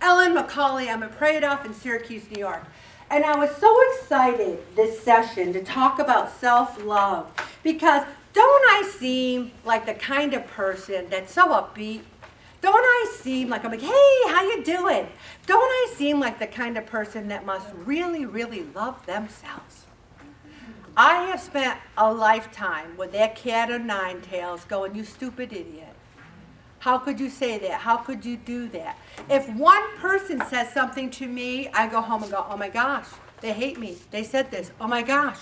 Ellen McCauley. I'm a prayed off in Syracuse, New York. And I was so excited this session to talk about self-love because don't I seem like the kind of person that's so upbeat? Don't I seem like I'm like, hey, how you doing? Don't I seem like the kind of person that must really, really love themselves? I have spent a lifetime with that cat o' nine tails going, you stupid idiot. How could you say that? How could you do that? If one person says something to me, I go home and go, oh my gosh, they hate me. They said this. Oh my gosh.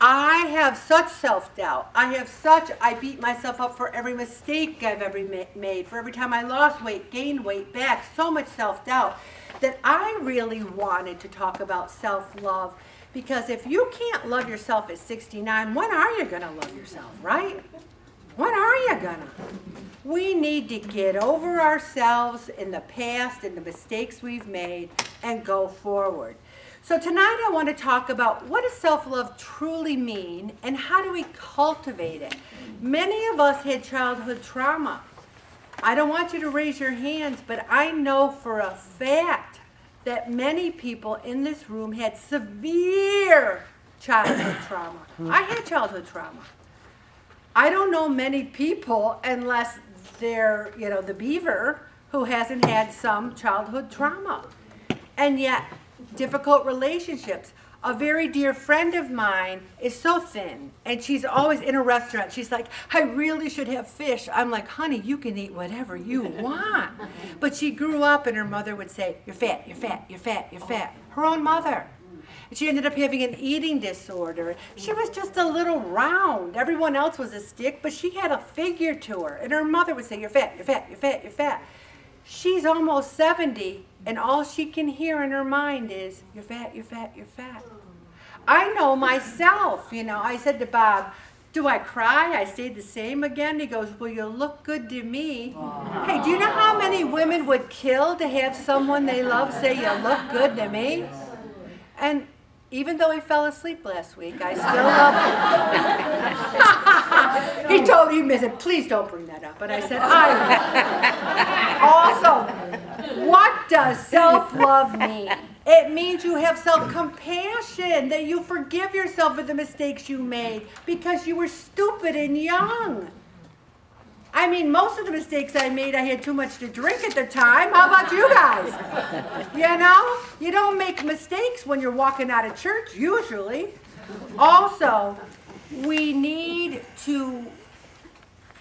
I have such self-doubt. I beat myself up for every mistake I've ever made, for every time I lost weight, gained weight back, so much self-doubt that I really wanted to talk about self-love. Because if you can't love yourself at 69, when are you going to love yourself, right? When are you gonna? We need to get over ourselves in the past and the mistakes we've made and go forward. So tonight I want to talk about what does self-love truly mean and how do we cultivate it? Many of us had childhood trauma. I don't want you to raise your hands, but I know for a fact that many people in this room had severe childhood trauma. I had childhood trauma. I don't know many people, unless they're, the beaver, who hasn't had some childhood trauma. And yet, difficult relationships. A very dear friend of mine is so thin, and she's always in a restaurant. She's like, I really should have fish. I'm like, honey, you can eat whatever you want. But she grew up, and her mother would say, you're fat, you're fat, you're fat, you're fat. Her own mother. She ended up having an eating disorder. She was just a little round. Everyone else was a stick, but she had a figure to her. And her mother would say, you're fat, you're fat, you're fat, you're fat. She's almost 70, and all she can hear in her mind is, you're fat, you're fat, you're fat. I know myself, I said to Bob, do I cry? I stayed the same again? He goes, well, you look good to me. Hey, do you know how many women would kill to have someone they love say, you look good to me? And even though he fell asleep last week, I still love him. He told me, please don't bring that up. But I said, I will. Also, what does self-love mean? It means you have self-compassion, that you forgive yourself for the mistakes you made because you were stupid and young. I mean, most of the mistakes I made, I had too much to drink at the time. How about you guys? You don't make mistakes when you're walking out of church, usually. Also, we need to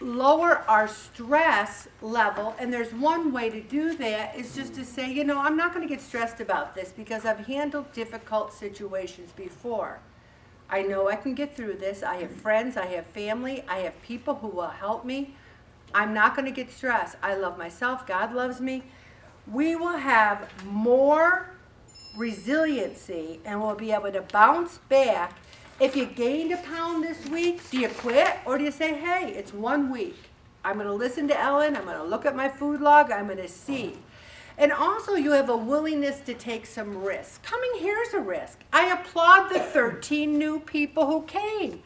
lower our stress level, and there's one way to do that is just to say, I'm not going to get stressed about this because I've handled difficult situations before. I know I can get through this. I have friends, I have family, I have people who will help me. I'm not going to get stressed. I love myself. God loves me. We will have more resiliency and we'll be able to bounce back. If you gained a pound this week, do you quit or do you say, hey, it's 1 week. I'm going to listen to Ellen. I'm going to look at my food log. I'm going to see. And also you have a willingness to take some risk. Coming here is a risk. I applaud the 13 new people who came.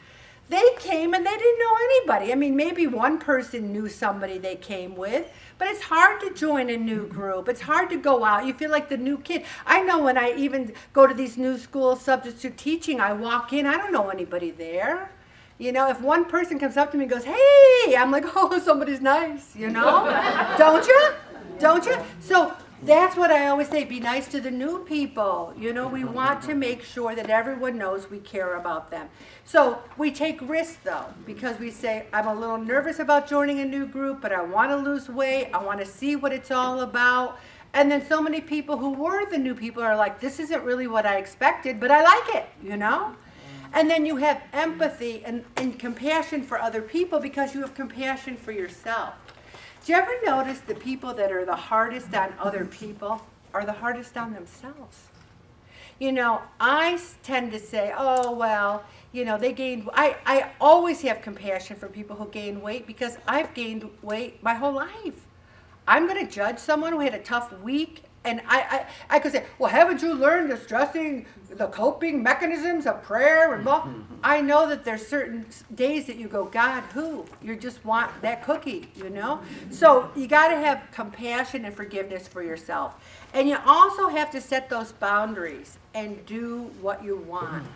They came and they didn't know anybody. I mean, maybe one person knew somebody they came with, but it's hard to join a new group. It's hard to go out. You feel like the new kid. I know when I even go to these new school substitute teaching, I walk in, I don't know anybody there. If one person comes up to me and goes, hey, I'm like, oh, somebody's nice, Don't you? Don't you? So that's what I always say, be nice to the new people. We want to make sure that everyone knows we care about them. So we take risks, though, because we say, I'm a little nervous about joining a new group, but I want to lose weight. I want to see what it's all about. And then so many people who were the new people are like, this isn't really what I expected, but I like it, And then you have empathy and compassion for other people because you have compassion for yourself. Do you ever notice the people that are the hardest on other people are the hardest on themselves? I tend to say, oh, well, they gained, I always have compassion for people who gain weight because I've gained weight my whole life. I'm going to judge someone who had a tough week And I could say, well, haven't you learned the coping mechanisms of prayer and blah? I know that there's certain days that you go, God, who? You just want that cookie, you know? So you got to have compassion and forgiveness for yourself. And you also have to set those boundaries and do what you want.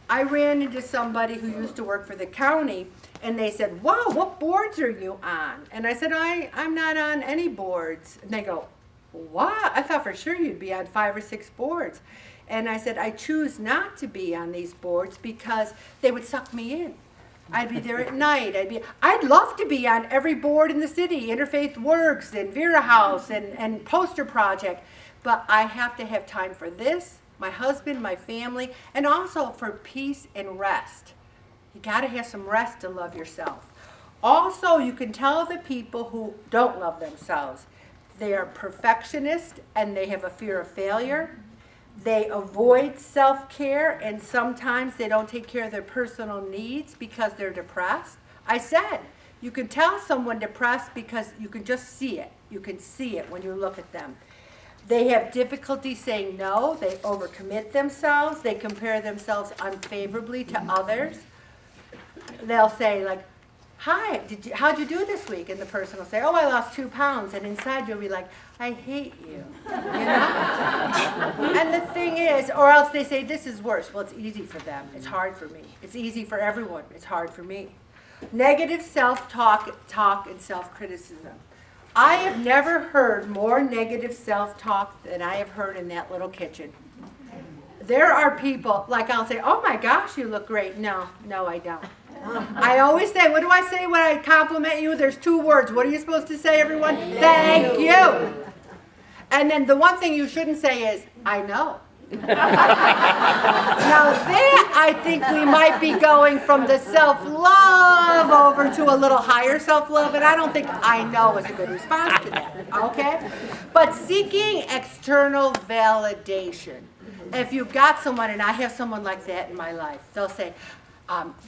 I ran into somebody who used to work for the county, and they said, wow, what boards are you on? And I said, I'm not on any boards. And they go, what? I thought for sure you'd be on 5 or 6 boards. And I said, I choose not to be on these boards because they would suck me in. I'd be there at night. I'd love to be on every board in the city, Interfaith Works and Vera House and Poster Project. But I have to have time for this, my husband, my family, and also for peace and rest. You got to have some rest to love yourself. Also, you can tell the people who don't love themselves. They are perfectionists and they have a fear of failure. They avoid self-care, and sometimes they don't take care of their personal needs because they're depressed. I said, you can tell someone depressed because you can just see it. You can see it when you look at them. They have difficulty saying no. They overcommit themselves. They compare themselves unfavorably to others. They'll say, like, hi, how'd you do this week? And the person will say, oh, I lost 2 pounds. And inside you'll be like, I hate you. You know? And the thing is, or else they say, this is worse. Well, it's easy for them. It's hard for me. It's easy for everyone. It's hard for me. Negative self-talk and self-criticism. I have never heard more negative self-talk than I have heard in that little kitchen. There are people, like I'll say, oh my gosh, you look great. No, I don't. I always say, what do I say when I compliment you? There's 2 words. What are you supposed to say, everyone? Thank you. And then the one thing you shouldn't say is, I know. Now that, I think we might be going from the self-love over to a little higher self-love, and I don't think I know is a good response to that, okay? But seeking external validation. If you've got someone, and I have someone like that in my life, they'll say,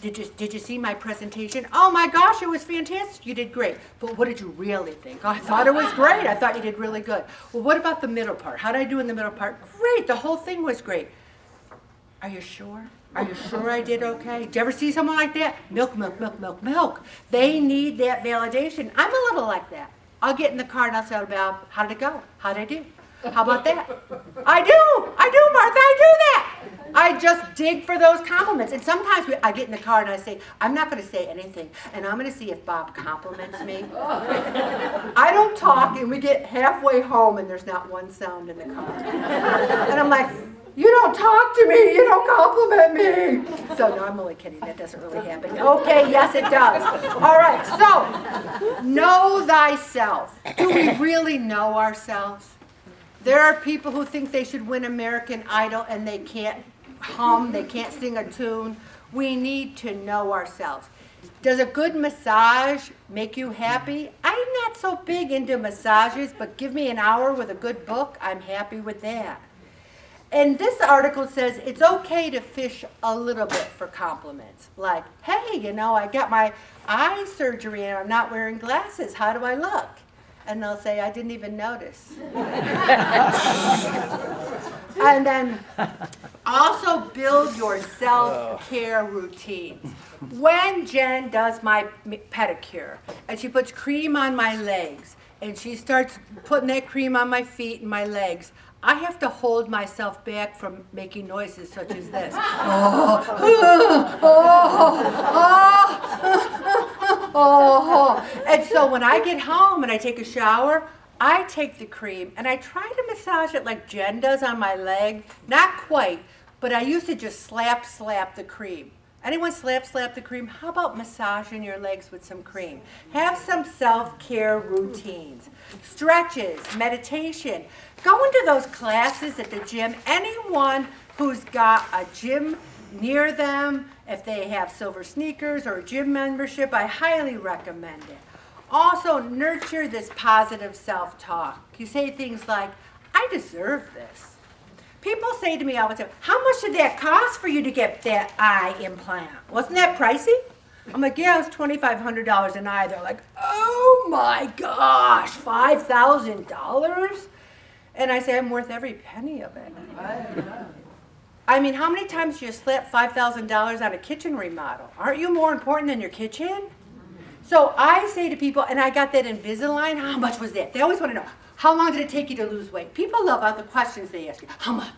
did you see my presentation? Oh my gosh, it was fantastic. You did great. But what did you really think? Oh, I thought it was great. I thought you did really good. Well, what about the middle part? How did I do in the middle part? Great. The whole thing was great. Are you sure? Are you sure I did okay? Did you ever see someone like that? Milk, milk, milk, milk, milk. They need that validation. I'm a little like that. I'll get in the car and I'll say, how did it go? How did I do? How about that? I do, Martha, I do that. I just dig for those compliments. And sometimes I get in the car and I say, I'm not going to say anything, and I'm going to see if Bob compliments me. I don't talk, and we get halfway home, and there's not one sound in the car. And I'm like, you don't talk to me, you don't compliment me. So, no, I'm only kidding. That doesn't really happen. Okay, yes, it does. All right, so, know thyself. Do we really know ourselves? There are people who think they should win American Idol and they can't hum, they can't sing a tune. We need to know ourselves. Does a good massage make you happy? I'm not so big into massages, but give me an hour with a good book, I'm happy with that. And this article says it's okay to fish a little bit for compliments. Like, hey, I got my eye surgery and I'm not wearing glasses. How do I look? And they'll say, I didn't even notice. And then also build your self-care routines. When Jen does my pedicure, and she puts cream on my legs, and she starts putting that cream on my feet and my legs, I have to hold myself back from making noises such as this. And so when I get home and I take a shower, I take the cream and I try to massage it like Jen does on my leg. Not quite, but I used to just slap the cream. Anyone slap the cream? How about massaging your legs with some cream? Have some self-care routines. Stretches, meditation. Go into those classes at the gym. Anyone who's got a gym near them, if they have silver sneakers or a gym membership, I highly recommend it. Also, nurture this positive self-talk. You say things like, I deserve this. People say to me all the time, how much did that cost for you to get that eye implant? Wasn't that pricey? I'm like, yeah, it was $2,500 an eye. They're like, oh my gosh, $5,000? And I say, I'm worth every penny of it. I mean, how many times do you slap $5,000 on a kitchen remodel? Aren't you more important than your kitchen? So I say to people, and I got that Invisalign, how much was that? They always want to know, how long did it take you to lose weight? People love all the questions they ask you. How much?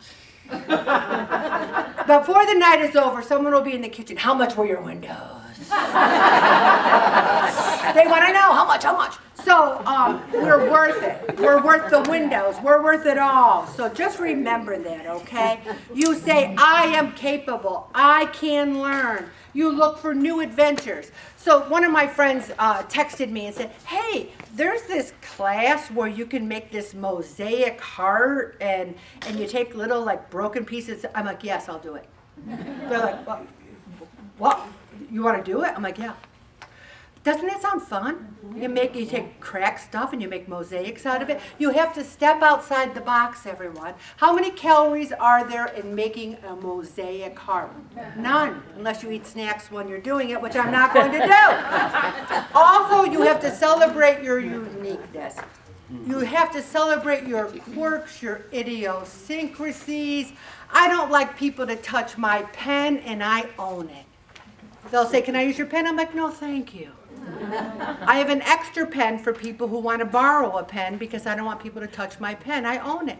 Before the night is over, someone will be in the kitchen. How much were your windows? They want to know, how much? So we're worth it. We're worth the windows. We're worth it all. So just remember that, okay? You say, I am capable. I can learn. You look for new adventures. So one of my friends texted me and said, hey, there's this class where you can make this mosaic heart and you take little like broken pieces. I'm like, yes, I'll do it. They're like, what? You want to do it? I'm like, yeah. Doesn't that sound fun? You take cracked stuff and you make mosaics out of it. You have to step outside the box, everyone. How many calories are there in making a mosaic heart? None, unless you eat snacks when you're doing it, which I'm not going to do. Also, you have to celebrate your uniqueness. You have to celebrate your quirks, your idiosyncrasies. I don't like people to touch my pen, and I own it. They'll say, can I use your pen? I'm like, no, thank you. I have an extra pen for people who want to borrow a pen because I don't want people to touch my pen. I own it.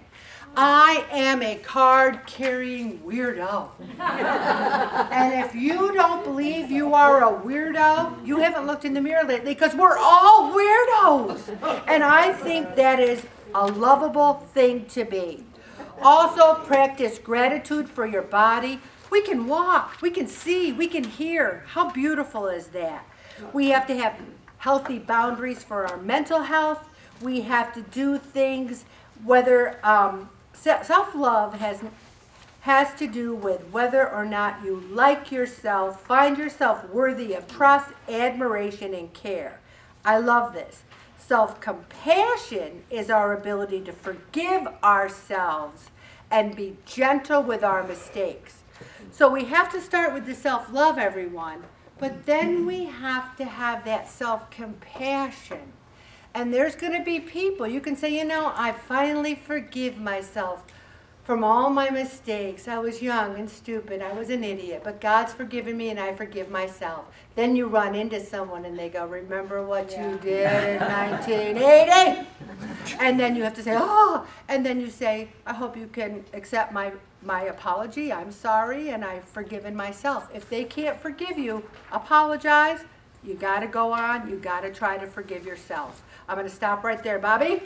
I am a card-carrying weirdo. And if you don't believe you are a weirdo, you haven't looked in the mirror lately because we're all weirdos. And I think that is a lovable thing to be. Also, practice gratitude for your body. We can walk, we can see, we can hear. How beautiful is that? We have to have healthy boundaries for our mental health. We have to do things, whether self-love has to do with whether or not you like yourself, find yourself worthy of trust, admiration, and care. I love this. Self-compassion is our ability to forgive ourselves and be gentle with our mistakes. So we have to start with the self-love, everyone, but then we have to have that self-compassion. And there's going to be people, you can say, I finally forgive myself from all my mistakes. I was young and stupid. I was an idiot, but God's forgiven me and I forgive myself. Then you run into someone and they go, remember what you did in 1980? And then you have to say, oh, and then you say, I hope you can accept my apology. I'm sorry and I've forgiven myself. If they can't forgive you, apologize. You got to go on. You got to try to forgive yourself. I'm going to stop right there. Bobby?